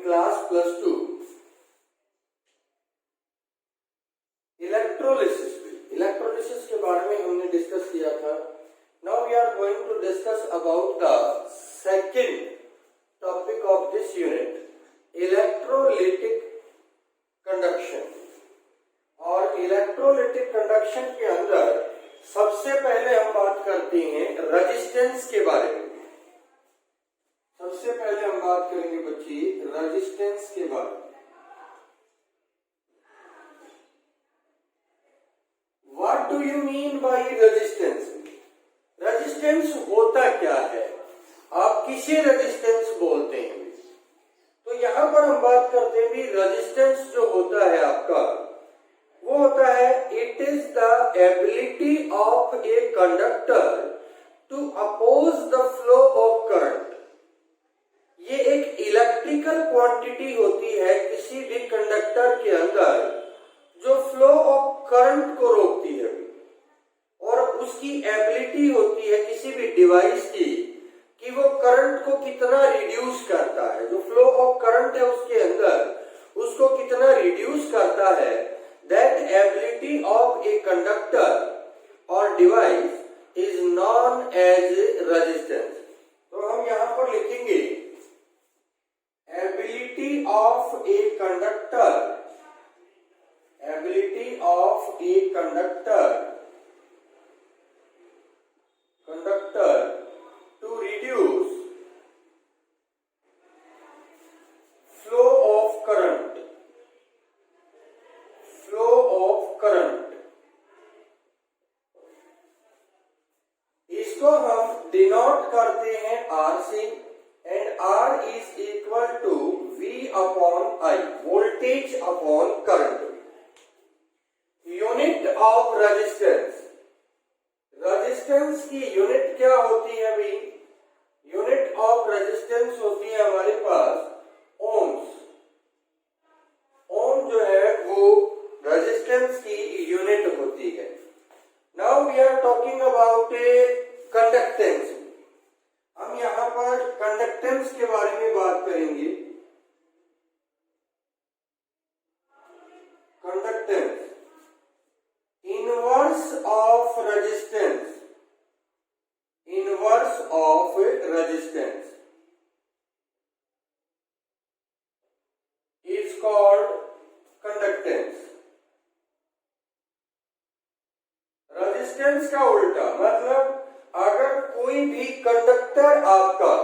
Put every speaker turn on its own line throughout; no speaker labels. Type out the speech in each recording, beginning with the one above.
Class +2 electrolysis के बारे में हमने डिस्कस किया था। Now we are going to discuss about the second topic of this unit, electrolytic conduction. और इलेक्ट्रोलिटिक कंडक्शन के अंदर सबसे पहले हम बात करते हैं रेजिस्टेंस के बारे में। सबसे पहले हम बात करेंगे बच्ची रेजिस्टेंस के बारे में। What do you mean by resistance? Resistance होता क्या है, आप किसे रेजिस्टेंस बोलते हैं? तो यहां पर हम बात करते हैं भी रेजिस्टेंस जो होता है आपका, वो होता है it is the ability of a conductor to oppose the flow of current. ये एक इलेक्ट्रिकल क्वांटिटी होती है किसी भी कंडक्टर के अंदर जो फ्लो ऑफ करंट को रोकती है, और उसकी एबिलिटी होती है किसी भी डिवाइस की कि वो करंट को कितना रिड्यूस करता है। जो फ्लो ऑफ करंट है उसके अंदर उसको कितना रिड्यूस करता है, that ability of a conductor or device is known as resistance. तो हम यहां पर लिखेंगे ability of a conductor, ability of a conductor to reduce flow of current, इसको हम डिनोट करते हैं R से, and R is equal to V upon I, voltage upon current. Unit of resistance, resistance की यूनिट क्या होती है भाई? यूनिट ऑफ रेजिस्टेंस होती है हमारे पास ओम्स। ओम जो है वो रेजिस्टेंस की यूनिट होती है। Now we are talking about conductance. हम यहां पर कंडक्टेंस के बारे में बात करेंगे। Conductance, inverse of resistance, inverse of resistance is called conductance. Resistance का उल्टा मतलब अगर कोई भी कंडक्टर आपका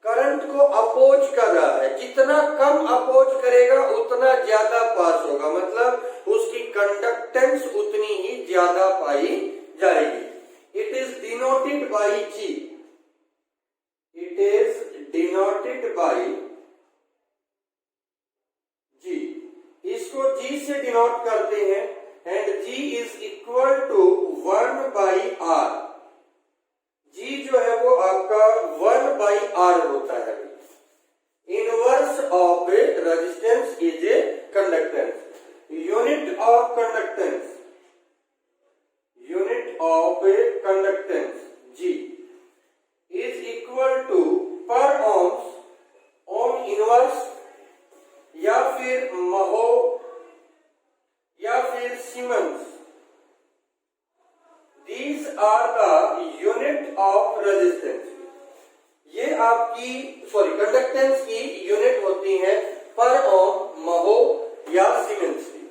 करंट को अपोज कर रहा है, जितना कम अपोज करेगा उतना ज्यादा पास होगा, मतलब उसकी कंडक्टेंस उतनी ही ज्यादा पाई जाएगी। It is denoted by G, it is denoted by G. इसको जी से डिनोट करते हैं and G is equal to 1/R। G जो है वो आपका 1/R होता है। Inverse of resistance is a conductance. Unit of conductance, unit of conductance G is equal to per ohms, ohm inverse या फिर महो या फिर siemens. These are the unit of resistance. ये आपकी कंडक्टेंस की यूनिट होती है पर ओम, महो या सीमेंस की।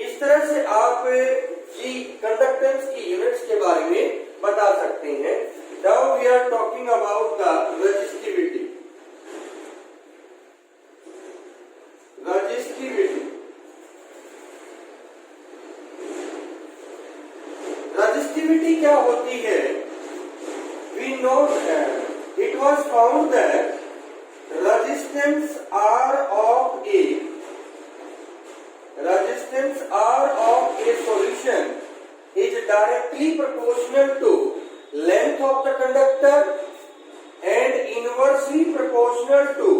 इस तरह से आप जी कंडक्टेंस की यूनिट्स के बारे में बता सकते हैं। Now we are talking about the resistivity. Resistivity, resistivity क्या होती है? We know it was found that resistance R of a solution is directly proportional to length of the conductor and inversely proportional to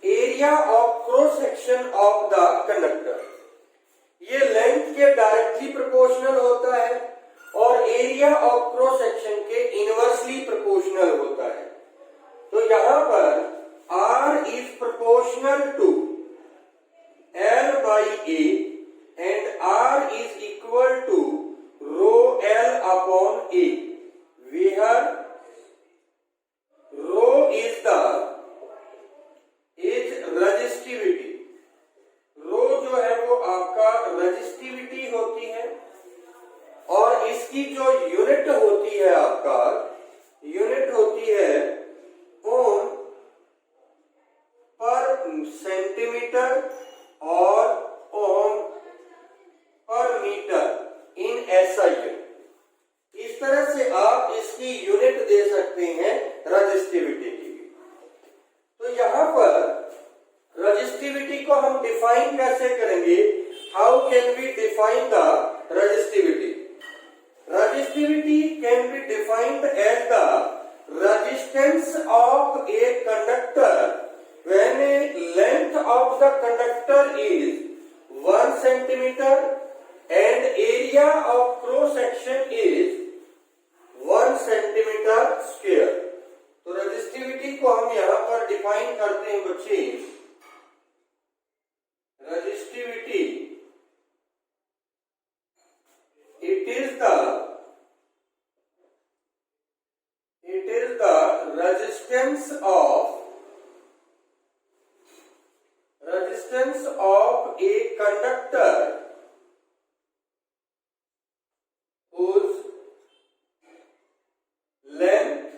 area of cross section of the conductor. ये length के directly proportional होता है और area of cross section के inversely proportional होता है। तो यहां पर R is proportional सेंटीमीटर और ओम पर मीटर इन एसआई यूनिट। इस तरह से आप इसकी यूनिट दे सकते हैं रजिस्टिविटी की। तो यहां पर रजिस्टिविटी को हम डिफाइन कैसे करेंगे? How can we define the resistivity? Resistivity can be defined as the resistance of a conductor when length of the conductor is 1 centimeter and area of cross section is 1 centimeter square। तो resistivity को हम यहां पर define करते हैं बच्चे। resistivity it is the resistance of a conductor whose length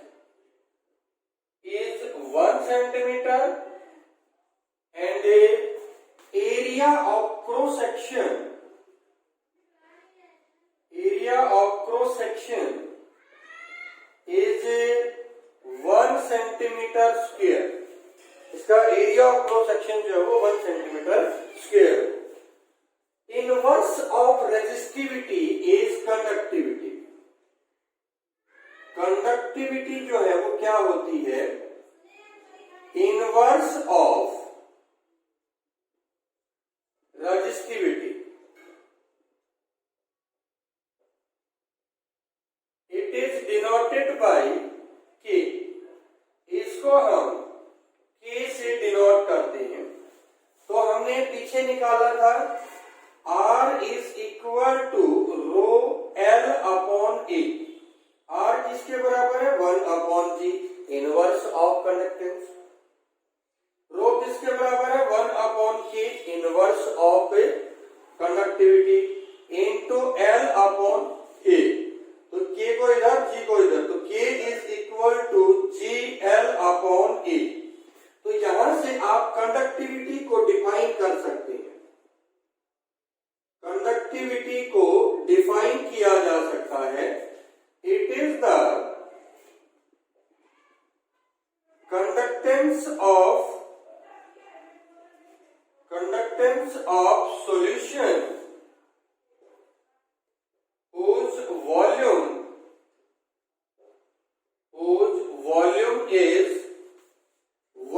is 1 centimeter and a area of cross section is 1 centimeter square। इसका area of cross section जो है वो 1 centimetre square. Inverse of resistivity is conductivity. Conductivity जो है वो क्या होती है? Inverse of resistivity it is denoted by के। इसको हम के से डिनोट करते हैं। तो हमने पीछे निकाला था R is equal to rho L upon A. R किसके बराबर है? 1 upon G, inverse of conductance. Rho किसके बराबर है? 1 upon K, inverse of conductivity, into L upon A. तो के को इधर, जी को इधर, तो K is equal to G L upon A. तो यहां से आप कंडक्टिविटी को डिफाइन कर सकते हैं। कंडक्टिविटी को डिफाइन किया जा सकता है। It is the conductance of solution whose volume is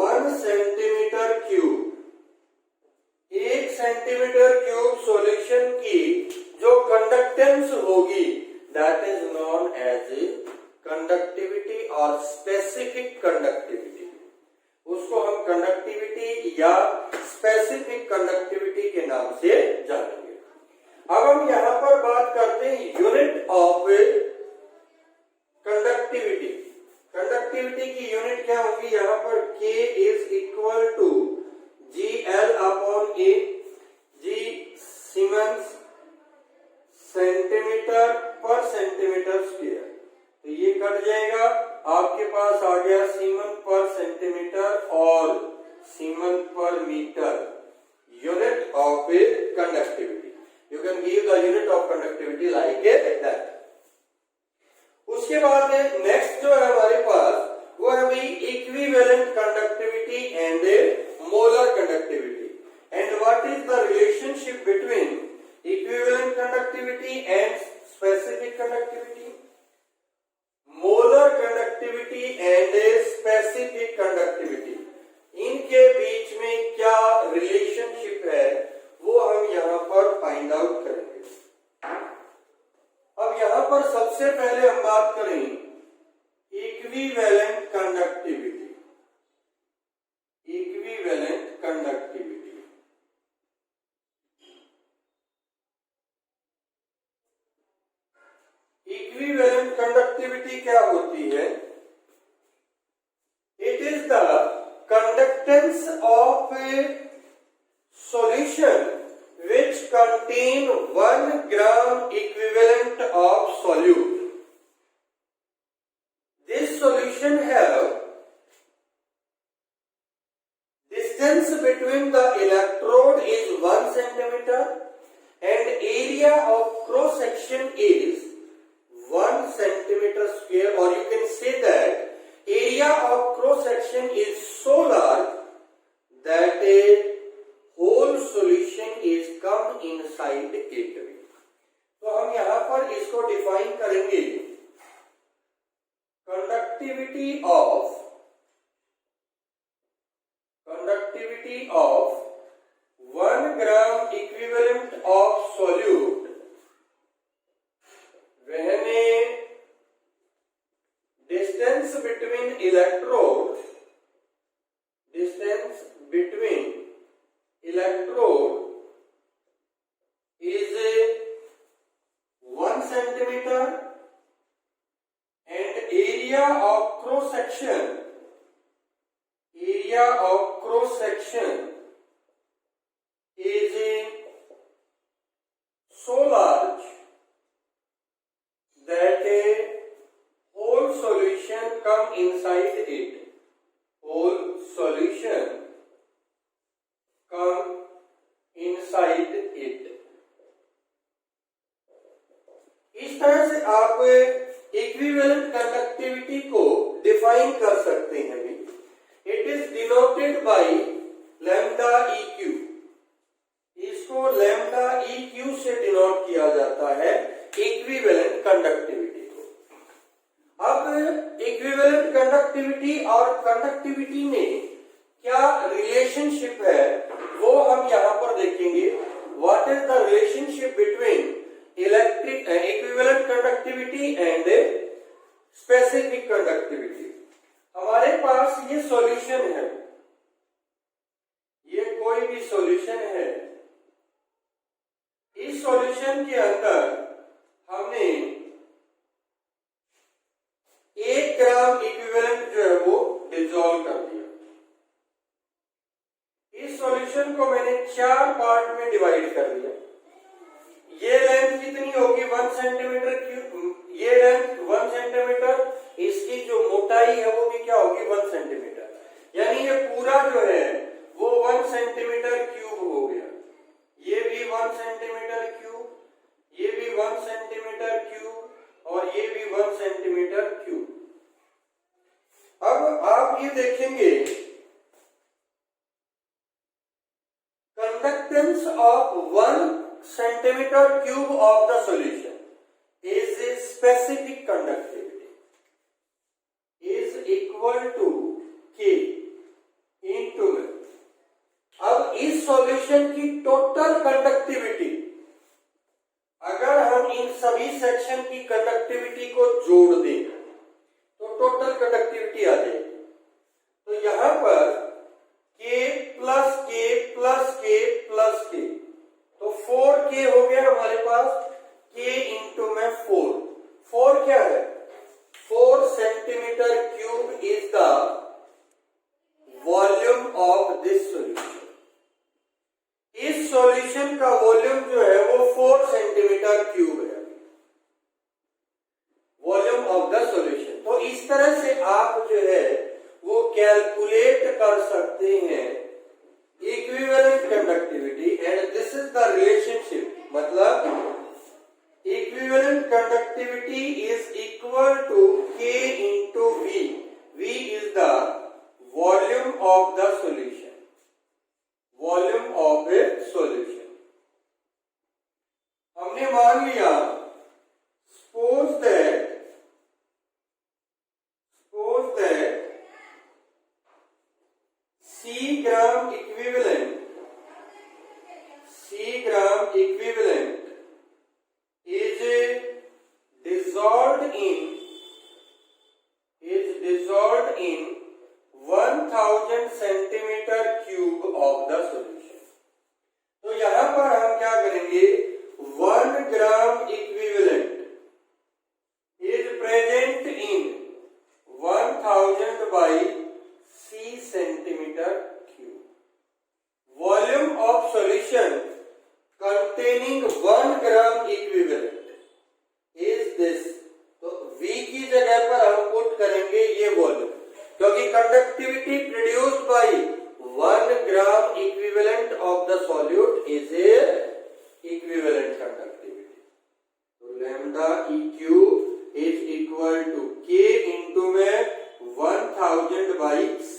1 centimeter cube। 1 centimetre cube solution की जो कंडक्टेंस होगी that is known as conductivity और स्पेसिफिक कंडक्टिविटी। उसको हम कंडक्टिविटी या स्पेसिफिक कंडक्टिविटी के नाम से जानेंगे। अब हम यहां पर बात करते हैं यूनिट ऑफ कंडक्टिविटी। कंडक्टिविटी की यूनिट क्या होगी? यहां पर K is equal to G L upon A. G siemens centimetre per centimetre square. तो ये कट जाएगा, आपके पास आ गया सीमेंस पर सेंटीमीटर और siemens per metre. Unit of conductivity you can give the unit of conductivity like that। उसके बाद next जो है हमारे पास वो है भाई equivalent conductivity and molar conductivity. And what is the relationship between equivalent conductivity and specific conductivity? Molar conductivity and specific conductivity, इनके बीच में क्या रिलेशनशिप है वो हम यहां पर फाइंड आउट करेंगे। अब यहां पर सबसे पहले हम बात करें equivalent conductivity. Equivalent conductivity equivalent conductivity क्या होती है? It is the conductance of A solution which contain 1 gram equivalent of solute. This solution have distance between the electrode is 1 centimeter and area of cross section is 1 centimeter square, or you can say that area of cross section is so large that a whole solution is come inside it. तो हम यहां पर इसको define करेंगे, conductivity of 1 gram equivalent of solute when a distance between electrode is 1 centimeter and area of cross section is so large that a whole solution come inside it. इस तरह से आप इक्विवेलेंट कंडक्टिविटी को define कर सकते हैं भी. It is denoted by lambda EQ. इसको लैम्डा EQ से डिनोट किया जाता है इक्विवेलेंट कंडक्टिविटी को. अब इक्विवेलेंट कंडक्टिविटी और कंडक्टिविटी में क्या रिलेशनशिप है वो हम यहां पर देखेंगे. What is the relationship between electric equivalent conductivity and specific conductivity. हमारे पास ये सॉल्यूशन है, ये कोई भी सॉल्यूशन है. इस सॉल्यूशन के अंदर हमने 1 ग्राम इक्विवेलेंट जो है वो डिसॉल्व कर दिया. इस सॉल्यूशन को मैंने 4 पार्ट में डिवाइड कर दिया. ये लेंथ कितनी होगी 1 सेंटीमीटर क्यूब. ये लेंथ 1 सेंटीमीटर, इसकी जो मोटाई है वो भी क्या होगी 1 सेंटीमीटर. यानी ये पूरा जो है वो 1 सेंटीमीटर क्यूब हो गया. ये भी 1 सेंटीमीटर क्यूब, ये भी 1 सेंटीमीटर क्यूब और ये भी 1 सेंटीमीटर क्यूब. अब आप ये देखेंगे conductance of 1 centimeter cube of the solution is a specific conductivity is equal to K into M. अब इस सॉल्यूशन की टोटल कंडक्टिविटी अगर हम इन सभी सेक्शन की कंडक्टिविटी को जोड़ दें तो टोटल कंडक्टिविटी आ जाएगी. तो यहां पर K plus K plus K plus K, तो 4K हो गया हमारे पास. K इंटू में 4 क्या है 4 centimetre cube is the volume of this solution. इस सॉल्यूशन का वॉल्यूम जो है वो 4 सेंटीमीटर क्यूब है, वॉल्यूम ऑफ द सॉल्यूशन. तो इस तरह से आप जो है वो कैलकुलेट कर सकते हैं equivalent conductivity. And this is the relationship, मतलब equivalent conductivity is equal to K into V. V is the volume of the solution, volume of a solution. हमने मान लिया suppose that C gram equivalent is dissolved in 1000 centimeter cube of the solution. तो यहां पर हम क्या करेंगे 1 gram equivalent is present in 1000 by C centimeter cube. Volume of solution containing 1 gram equivalent is this. तो V की जगह पर हम पुट करेंगे ये वॉल्यूम, क्योंकि conductivity produced by 1 gram of the solute is a equivalent conductivity. So lambda EQ is equal to K into में 1000 by C.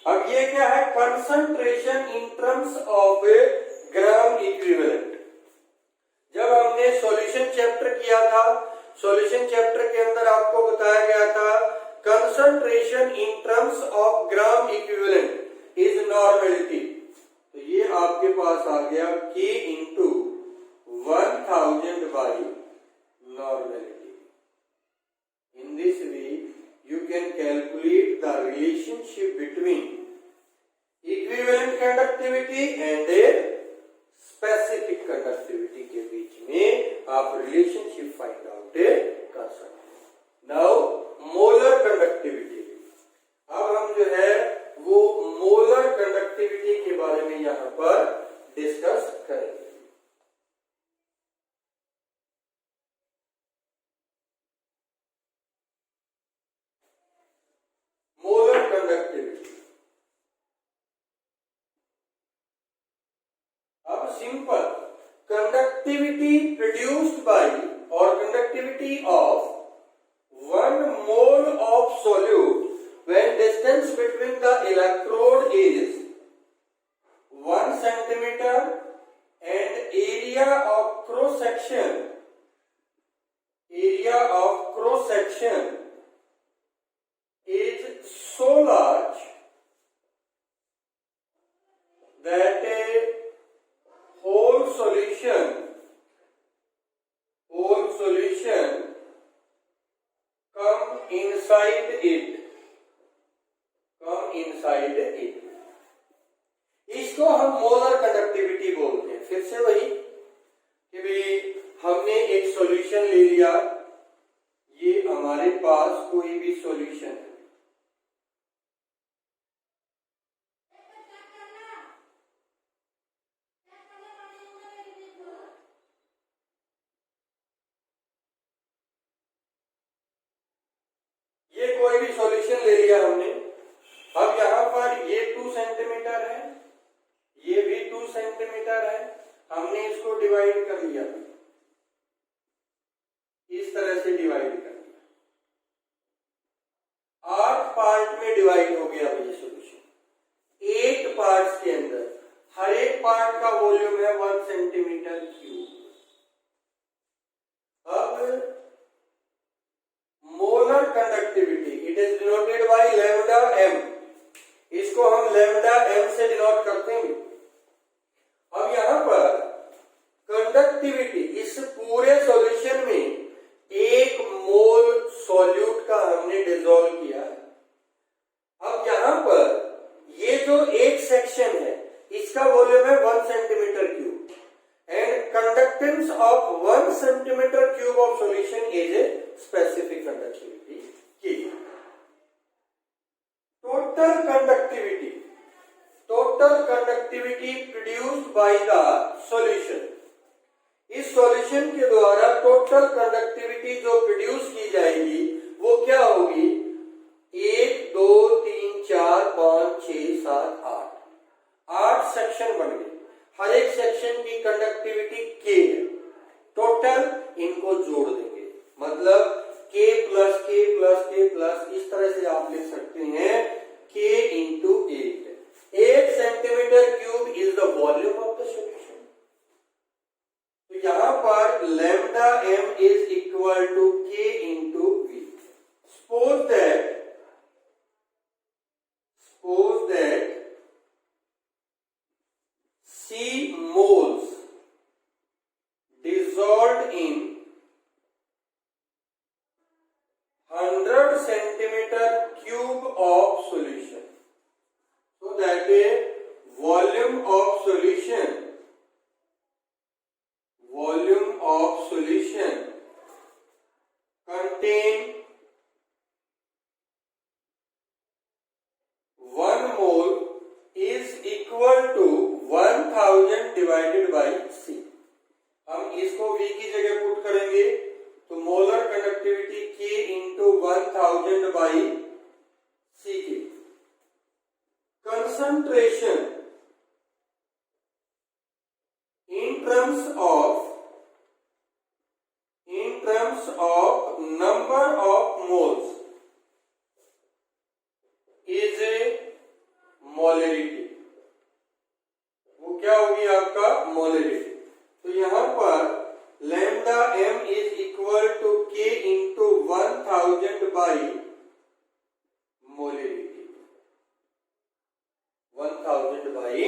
अब ये क्या है? Concentration in terms of gram equivalent. जब हमने सॉल्यूशन चैप्टर किया था, सॉल्यूशन चैप्टर के अंदर आपको बताया गया था concentration in terms of gram equivalent is normality. तो ये आपके पास आ गया K into 1000 by normality. In this way you can calculate the relationship between equivalent conductivity and a specific conductivity के बीच में आप relationship find out कर सकते हैं। Now molar conductivity, अब हम जो है वो molar conductivity के बारे में यहाँ पर डिस्कस करेंगे। Simple conductivity produced by or conductivity of 1 mole of solute when distance between the electrode is 1 centimeter and area of cross section is so large that a whole solution come inside it। इसको हम molar conductivity बोलते हैं। फिर से वही कि भाई हमने एक सॉल्यूशन ले लिया, ये हमारे पास कोई भी सॉल्यूशन है, कोई भी सॉल्यूशन ले लिया हमने। अब यहां पर ये 2 सेंटीमीटर है, ये भी 2 सेंटीमीटर है, हमने इसको डिवाइड कर लिया, इस तरह से डिवाइड कर लिया, 8 पार्ट में डिवाइड हो गया ये सॉल्यूशन। 8 पार्ट्स के अंदर हर एक पार्ट का वॉल्यूम है 1 सेंटीमीटर क्यूब। अब molar conductivity it is denoted by lambda m, इसको हम लैम्डा m से डिनोट करते हैं। अब यहां पर कंडक्टिविटी इस पूरे सॉल्यूशन में 1 मोल सॉल्यूट का हमने डिसॉल्व किया है। अब यहां पर ये जो एक सेक्शन है इसका वॉल्यूम है 1 centimetre cube and conductance of 1 centimeter cube of solution is a specific conductivity K. Total conductivity produced by the solution, इस सॉल्यूशन के द्वारा टोटल कंडक्टिविटी जो प्रोड्यूस की जाएगी वो क्या होगी? 1 2 3 4 5 6 7 8 सेक्शन बन गए। हर एक सेक्शन की कंडक्टिविटी K है। टोटल इनको जोड़ देंगे, मतलब K plus K plus K plus, इस तरह से आप लिख सकते हैं K into 8 centimetre cube is the volume of the solution. तो यहां पर lambda m is equal to K into V। Suppose that C moles dissolved in 100 centimeter cube of solution, so that a volume of solution contain 1 mole is equal to 1000 divided by C। हम इसको V की जगह put करेंगे तो molar conductivity K into 1000 by C की। Concentration molarity, वो क्या होगी आपका मोलरिटी। तो यहां पर lambda m is equal to k into 1000 by molarity, 1000 by